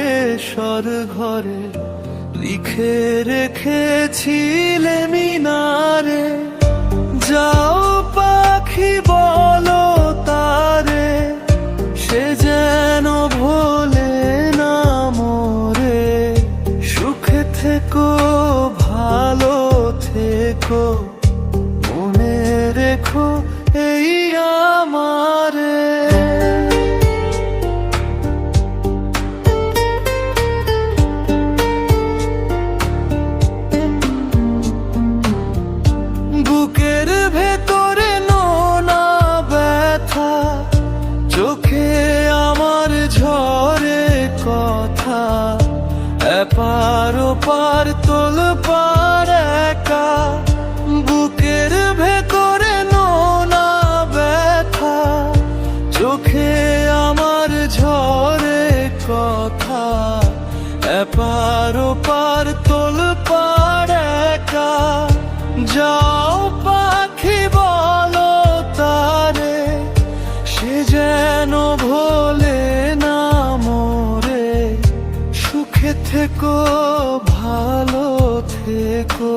কেশর ঘরে লিখে রেখেছিলে মিনারে। যাও পাখি বলো তারে, সে যেন ভোলে না মোরে। সুখে থেকো ভালো থেকো, মনে রেখো এই আমারে। বুকের ভেতরে নোনা ব্যথা, চোখে আমার ঝরে কথা। এপার ওপার তোলপাড় একা, বুকের ভেতরে নোনা ব্যথা, চোখে আমার ঝরে কথা। এপার ওপার তোলপাড় একা। যাও পাখি বলো তারে, সে যেন ভোলে না মোরে। সুখে থেকো ভালো থেকো,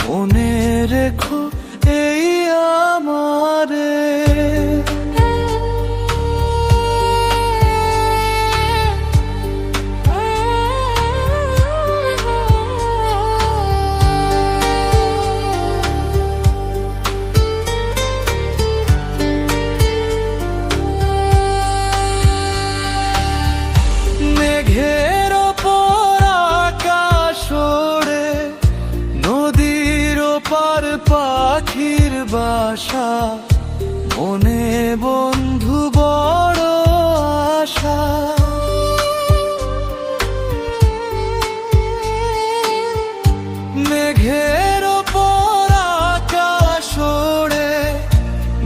মনে রেখো এই আমারে। মেঘের ওপর আকাশ ওড়ে, নদীর ওপার পাখির বাসা। মনে বন্ধু বড় আশা। মেঘের ওপর আকাশ ওড়ে,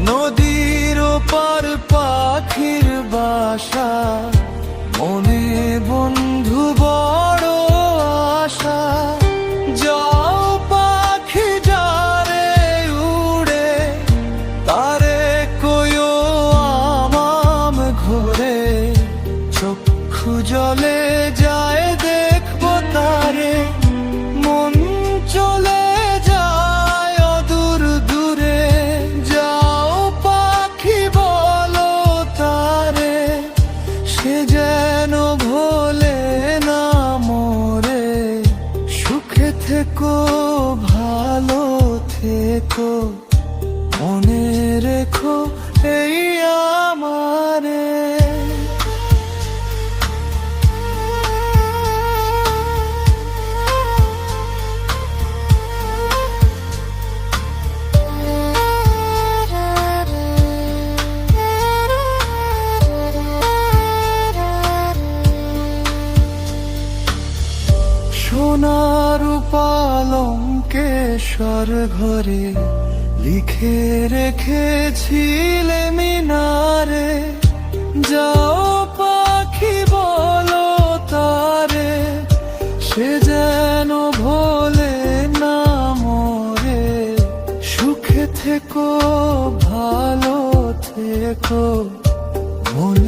নদীর ওপার পাখির বাসা। মনে বন্ধু বড় আশা। যাও পাখি যারে উড়ে, তারে কইও আমাম ঘোরে। চক্ষু জলে যায় দেখবো তারে, মন চলে যায় অদূর দূরে। যাও পাখি বলো তারে, সে যেন ভোলে না মোরে। সুখে থেকো ভালো থেকো, মনে রেখো এই আমারে। সোনার পালঙ্কেশ্বর ঘরে লিখে রেখেছিলে মিনারে। যাও পাখি বলো তারে, সে যেন ভোলে না মোরে। সুখে থেকো ভালো থেকো, মনে